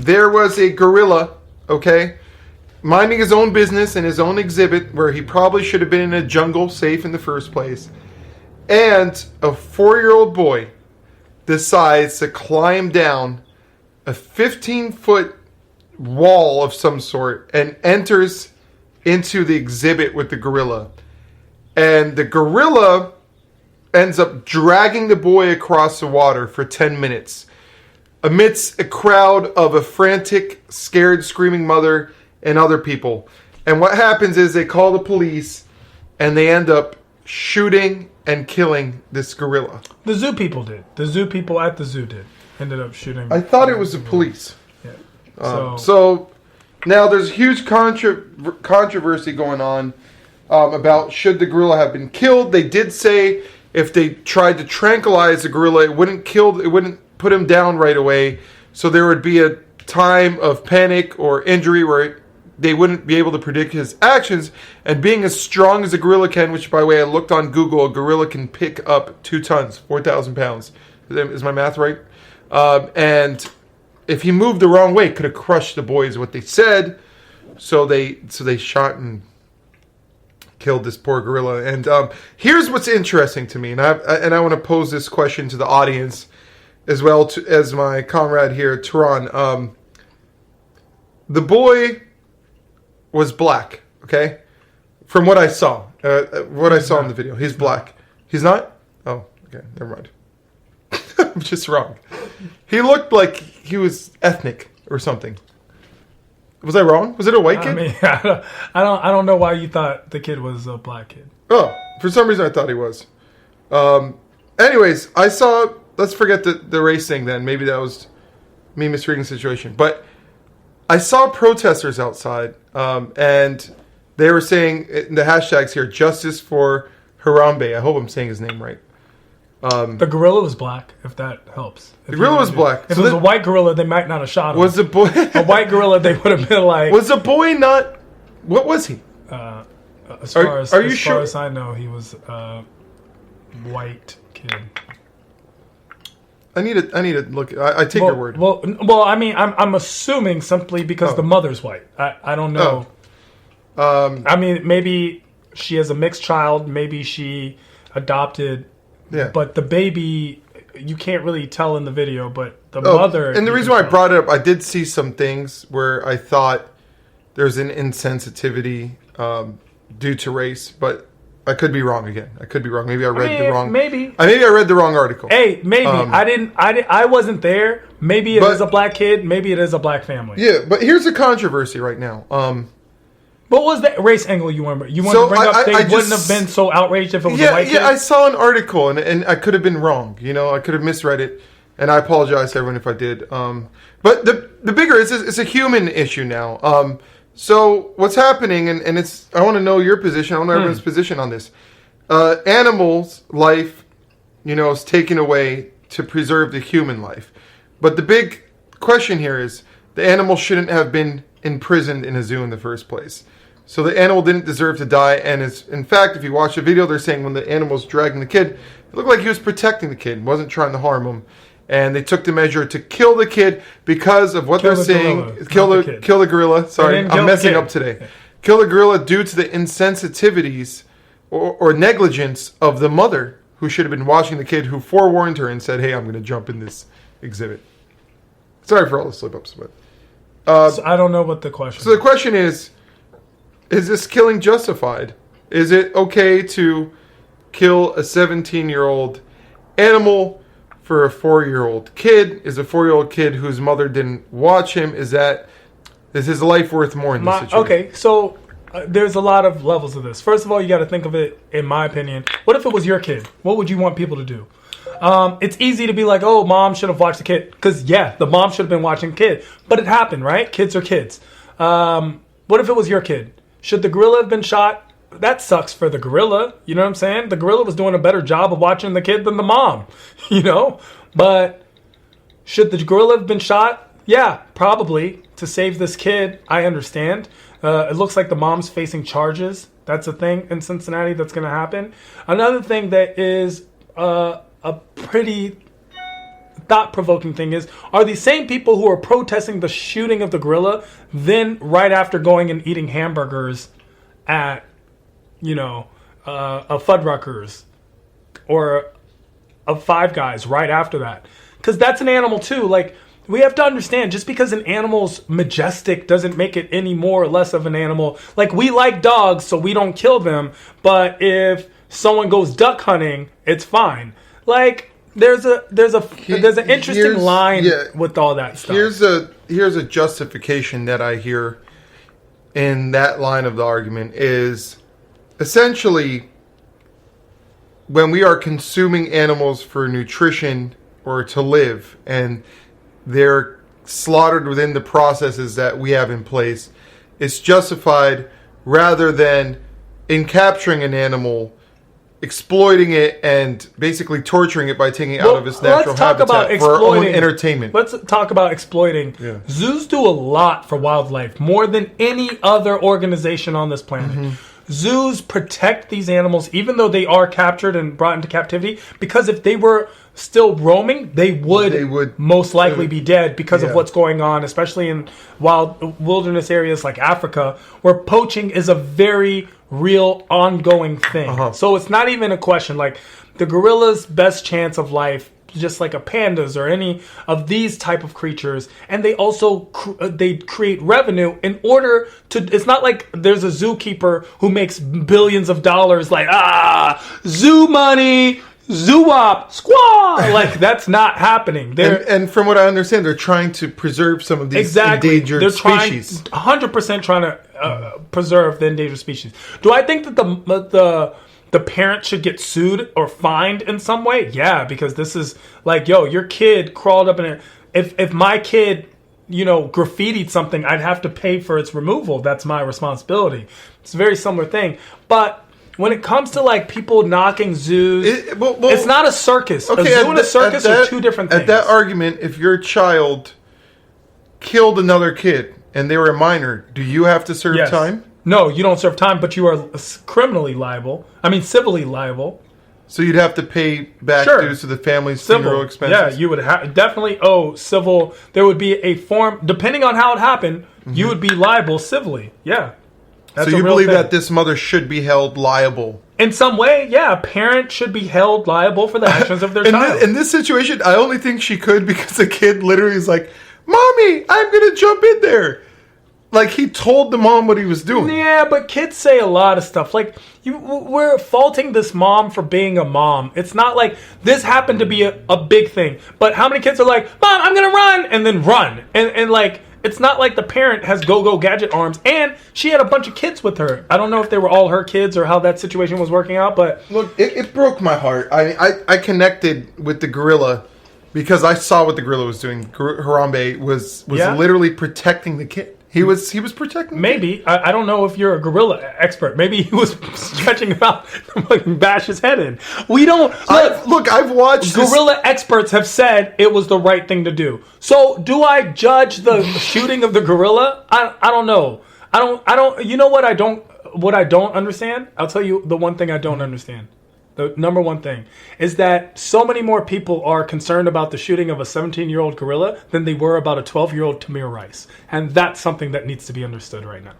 there was a gorilla, okay, minding his own business in his own exhibit where he probably should have been in a jungle safe in the first place. And a 4-year-old boy decides to climb down a 15-foot wall of some sort and enters into the exhibit with the gorilla. And the gorilla ends up dragging the boy across the water for 10 minutes amidst a crowd of a frantic, scared, screaming mother and other people. And what happens is they call the police and they end up shooting and killing this gorilla. The zoo people did. The zoo people at the zoo did. Ended up shooting. I thought it was the police. Yeah. So now there's huge controversy going on about should the gorilla have been killed. They did say if they tried to tranquilize the gorilla, it wouldn't put him down right away. So there would be a time of panic or injury where they wouldn't be able to predict his actions. And being as strong as a gorilla can, which, by the way, I looked on Google, a gorilla can pick up 2 tons, 4,000 pounds. Is my math right? And if he moved the wrong way, could have crushed the boy, is what they said. So they shot and killed this poor gorilla. And here's what's interesting to me, and I want to pose this question to the audience as well as my comrade here, Tehran. The boy was black, okay? From what I saw. In the video. He's black. He's not? Oh, okay. Never mind. I'm just wrong. He looked like he was ethnic or something. Was I wrong? Was it a white kid? I mean, I don't know why you thought the kid was a black kid. Oh, for some reason I thought he was. Anyways, I saw... Let's forget the race thing then. Maybe that was me misreading the situation. But I saw protesters outside, and they were saying, the hashtags here, justice for Harambe. I hope I'm saying his name right. The gorilla was black, if that helps. The gorilla was black. If it was a white gorilla, they might not have shot him. Was the boy... a white gorilla, they would have been like... Was the boy not... What was he? As far as I know, he was a white kid. I need to look. I take your word. Well. I mean, I'm assuming simply because the mother's white. I don't know. I mean, maybe she has a mixed child. Maybe she adopted. Yeah. But the baby, you can't really tell in the video. But the mother. And the reason why I brought it up, I did see some things where I thought there's an insensitivity due to race, but I could be wrong again. Maybe I read the wrong. Maybe I read the wrong article. Hey, maybe I wasn't there. Maybe it is a black kid. Maybe it is a black family. Yeah, but here's the controversy right now. What was that race angle you wanted to bring up? They wouldn't have been so outraged if it was a white kid. Yeah, I saw an article and I could have been wrong. You know, I could have misread it, and I apologize to everyone if I did. But the bigger it's a human issue now. So what's happening, and it's, I want to know your position. I want to know everyone's position on this. Animals' life, is taken away to preserve the human life. But the big question here is the animal shouldn't have been imprisoned in a zoo in the first place. So the animal didn't deserve to die. And in fact, if you watch the video, they're saying when the animal was dragging the kid, it looked like he was protecting the kid, wasn't trying to harm him. And they took the measure to kill the kid because of what they're saying. Kill the gorilla. Sorry, I'm messing up today. Yeah. Kill the gorilla due to the insensitivities or negligence of the mother who should have been watching the kid, who forewarned her and said, "Hey, I'm going to jump in this exhibit." Sorry for all the slip-ups, but so I don't know what the question. So the question is this killing justified? Is it okay to kill a 17-year-old animal for a 4-year-old kid? Is a 4-year-old kid whose mother didn't watch him, is his life worth more in this situation? Okay, so there's a lot of levels of this. First of all, you got to think of it, in my opinion, what if it was your kid? What would you want people to do? It's easy to be like, oh, mom should have watched the kid. Because, yeah, the mom should have been watching the kid. But it happened, right? Kids are kids. What if it was your kid? Should the gorilla have been shot? That sucks for the gorilla. You know what I'm saying? The gorilla was doing a better job of watching the kid than the mom. But should the gorilla have been shot? Yeah, probably. To save this kid, I understand. It looks like the mom's facing charges. That's a thing in Cincinnati that's going to happen. Another thing that is a pretty thought-provoking thing is, are these same people who are protesting the shooting of the gorilla then right after going and eating hamburgers at, a Fuddruckers or a Five Guys right after that? Because that's an animal too. Like, we have to understand, just because an animal's majestic doesn't make it any more or less of an animal. Like, we like dogs, so we don't kill them. But if someone goes duck hunting, it's fine. Like, there's an interesting line with all that stuff. Here's a justification that I hear in that line of the argument is essentially when we are consuming animals for nutrition or to live, and they're slaughtered within the processes that we have in place, it's justified rather than in capturing an animal, exploiting it, and basically torturing it by taking it out of its natural habitat for our own entertainment. Let's talk about exploiting. Yeah. Zoos do a lot for wildlife, more than any other organization on this planet. Mm-hmm. Zoos protect these animals, even though they are captured and brought into captivity, because if they were still roaming, they would most likely be dead because of what's going on, especially in wild wilderness areas like Africa, where poaching is a very real ongoing thing. Uh-huh. So it's not even a question. Like, the gorilla's best chance of life, just like a pandas or any of these type of creatures, and they also they create revenue in order to. It's not like there's a zookeeper who makes billions of dollars, like zoo money. Zoo-op, squaw! Like, that's not happening. And from what I understand, they're trying to preserve some of these endangered species. 100% trying to preserve the endangered species. Do I think that the parent should get sued or fined in some way? Yeah, because this is like, your kid crawled up in it. If my kid, graffitied something, I'd have to pay for its removal. That's my responsibility. It's a very similar thing. But when it comes to like people knocking zoos, it's not a circus. Okay, a zoo and a circus are two different things. At that argument, if your child killed another kid and they were a minor, do you have to serve time? No, you don't serve time, but you are criminally liable. Civilly liable. So you'd have to pay back dues to the family's funeral expenses? Yeah, you would definitely owe civil. There would be a form, depending on how it happened, you would be liable civilly. Yeah. That's so you believe that this mother should be held liable? In some way, yeah. A parent should be held liable for the actions of their child. In this situation, I only think she could because the kid literally is like, "Mommy, I'm going to jump in there." Like, he told the mom what he was doing. Yeah, but kids say a lot of stuff. Like, we're faulting this mom for being a mom. It's not like this happened to be a big thing. But how many kids are like, "Mom, I'm going to run," and then run. And like... It's not like the parent has go-go gadget arms, and she had a bunch of kids with her. I don't know if they were all her kids or how that situation was working out, but... Look, it broke my heart. I connected with the gorilla because I saw what the gorilla was doing. Harambe was literally protecting the kid. He was protecting the kid. I don't know if you're a gorilla expert. Maybe he was stretching him out to like bash his head in. We don't... I've watched... Gorilla experts have said it was the right thing to do. So, do I judge the shooting of the gorilla? I don't know. I don't... You know what I don't understand? I'll tell you the one thing I don't understand. The number one thing is that so many more people are concerned about the shooting of a 17-year-old gorilla than they were about a 12-year-old Tamir Rice. And that's something that needs to be understood right now.